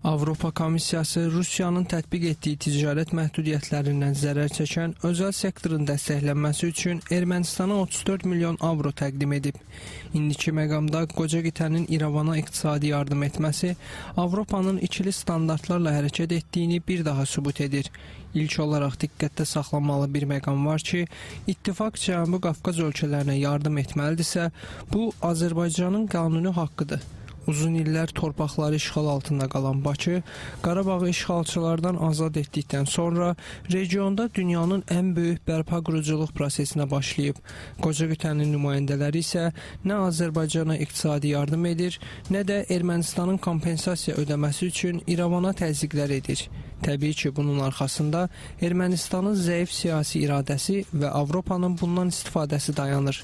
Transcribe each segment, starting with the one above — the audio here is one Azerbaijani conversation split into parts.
Avropa Komissiyası Rusiyanın tətbiq etdiyi ticarət məhdudiyyətlərindən zərər çəkən özəl sektorun dəstəklənməsi üçün Ermənistana 34 milyon avro təqdim edib. İndiki məqamda qoca qitənin İrəvana iqtisadi yardım etməsi Avropanın ikili standartlarla hərəkət etdiyini bir daha sübut edir. İlk olaraq diqqətdə saxlanmalı bir məqam var ki, İttifaq Cənubi Qafqaz ölkələrinə yardım etməlidirsə, bu Azərbaycanın qanuni haqqıdır. Uzun illər torpaqları işğal altında qalan Bakı, Qarabağı işğalçılardan azad etdikdən sonra regionda dünyanın ən böyük bərpa quruculuq prosesinə başlayıb. Qoca qitənin nümayəndələri isə nə Azərbaycana iqtisadi yardım edir, nə də Ermənistanın kompensasiya ödəməsi üçün İrəvana təzyiqlər edir. Təbii ki, bunun arxasında Ermənistanın zəif siyasi iradəsi və Avropanın bundan istifadəsi dayanır.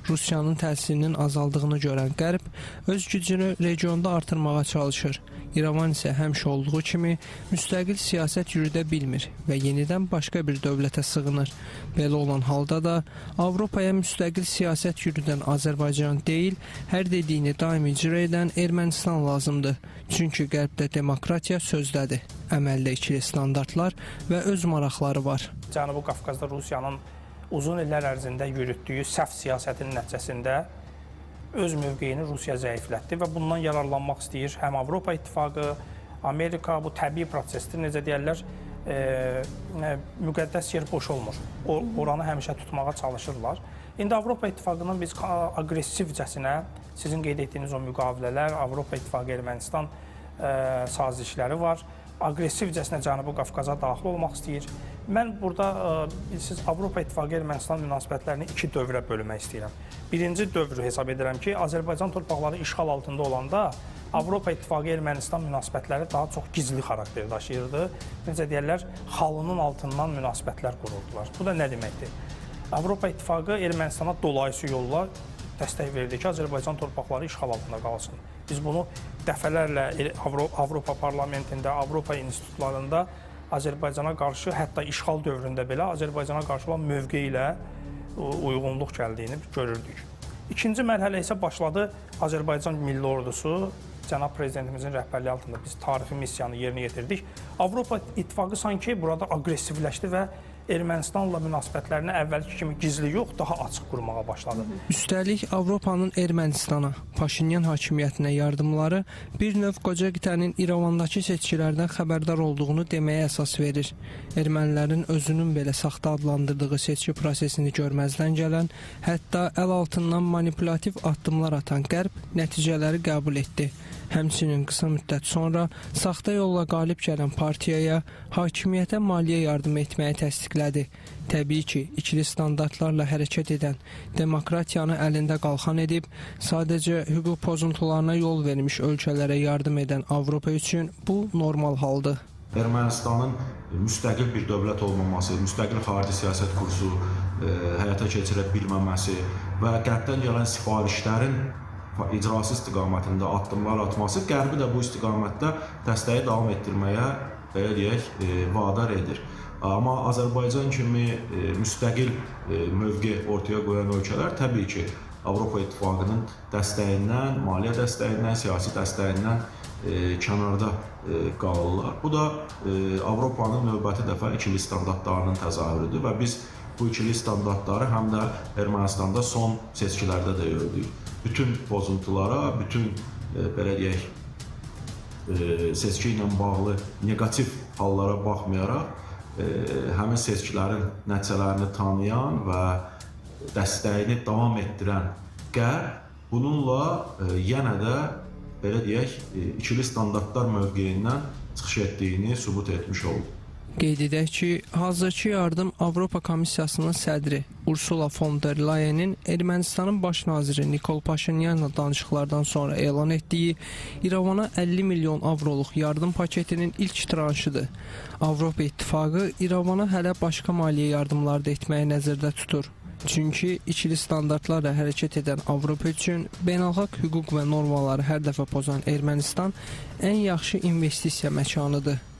Rusiyanın təsirinin azaldığını görən Qərb öz gücünü regionda artırmağa çalışır. İrəvan isə həmişə olduğu kimi müstəqil siyasət yürüdə bilmir və yenidən başqa bir dövlətə sığınır. Belə olan halda da Avropaya müstəqil siyasət yürüdən Azərbaycan deyil, hər dediyini daim icra edən Ermənistan lazımdır. Çünki Qərbdə demokratiya sözdədir, əməldə ikili standartlar və öz maraqları var. Cənubi Qafqazda Rusiyanın uzun illər ərzində yürütdüyü səhv siyasətin nəticəsində öz mövqeyini Rusiya zəiflətdi və bundan yararlanmaq istəyir. Həm Avropa İttifaqı, Amerika bu təbii prosesdir. Necə deyərlər, müqəddəs yer boş olmur. Oranı həmişə tutmağa çalışırlar. İndi Avropa İttifaqının biz aqressivcəsinə, sizin qeyd etdiyiniz o müqavilələr, Avropa İttifaqı Ermənistan sazişləri var. Aqressivcəsinə Cənubi Qafqaza daxil olmaq istəyir. Mən burada siz Avropa İttifaqı Ermənistan münasibətlərini iki dövrə bölmək istəyirəm. Birinci dövrü hesab edirəm ki, Azərbaycan torpaqları işğal altında olanda Avropa İttifaqı Ermənistan münasibətləri daha çox gizli xarakter daşıyırdı. Necə deyərlər, xalının altından münasibətlər quruldular. Bu da nə deməkdir? Avropa İttifaqı Ermənistana dolayısı yolla dəstək verdi ki, Azərbaycan torpaqları işğal altında qalsın. Biz bunu dəfələrlə Avropa parlamentində, Avropa institutlarında Azərbaycana qarşı, hətta işğal dövründə belə Azərbaycana qarşı olan mövqeyi ilə uyğunluq gəldiyini görürdük. İkinci mərhələ isə başladı. Azərbaycan Milli Ordusu, Cənab Prezidentimizin rəhbərliyi altında biz tarixi missiyanı yerinə yetirdik. Avropa İttifaqı sanki burada aqressivləşdi və Ermənistanla münasibətlərini əvvəlki kimi gizli yox, daha açıq qurmağa başladı. Üstəlik, Avropanın Ermənistana, Paşinyan hakimiyyətinə yardımları bir növ qoca qitənin İrəvandakı seçkilərdən xəbərdar olduğunu deməyə əsas verir. Ermənilərin özünün belə saxta adlandırdığı seçki prosesini görməzdən gələn, hətta əl altından manipulativ addımlar atan Qərb nəticələri qəbul etdi. Həmçinin qısa müddət sonra saxta yolla qalib gələn partiyaya, hakimiyyətə maliyyə yardım etməyi təsdiqlədi. Təbii ki, ikili standartlarla hərəkət edən, demokratiyanı əlində qalxan edib, sadəcə hüquq pozuntularına yol vermiş ölkələrə yardım edən Avropa üçün bu normal haldır. Ermənistanın müstəqil bir dövlət olmaması, müstəqil xarici siyasət kursu həyata keçirə bilməməsi və qərbdən gələn sifarişlərin icrası istiqamətində addımlar atması Qərbi də bu istiqamətdə dəstəyi davam etdirməyə, belə deyək, vadar edir. Amma Azərbaycan kimi müstəqil mövqe ortaya qoyan ölkələr təbii ki, Avropa İttifaqının dəstəyindən, maliyyə dəstəyindən, siyasi dəstəyindən kənarda qalırlar. Bu da Avropanın növbəti dəfə ikili standartlarının təzahürüdür və biz bu ikili standartları həm də Ermənistanda son seçkilərdə də gördük. Bütün pozuntulara, bütün belə deyək, seçki ilə bağlı negativ hallara baxmayaraq, həmin seçkilərin nəticələrini tanıyan və dəstəyini davam etdirən Qərb bununla yenə də belə deyək, ikili standartlar mövqeyindən çıxış etdiyini sübut etmiş oldu. Qeyd edək ki, hazırki yardım Avropa Komissiyasının sədri Ursula von der Leyen'in Ermənistanın baş naziri Nikol Paşinyanla danışıqlardan sonra elan etdiyi İrəvana 50 milyon avroluq yardım paketinin ilk tranşıdır. Avropa İttifaqı İrəvana hələ başqa maliyyə yardımlar da etməyi nəzərdə tutur. Çünki ikili standartlarla hərəkət edən Avropa üçün beynəlxalq hüquq və normaları hər dəfə pozan Ermənistan ən yaxşı investisiya məkanıdır.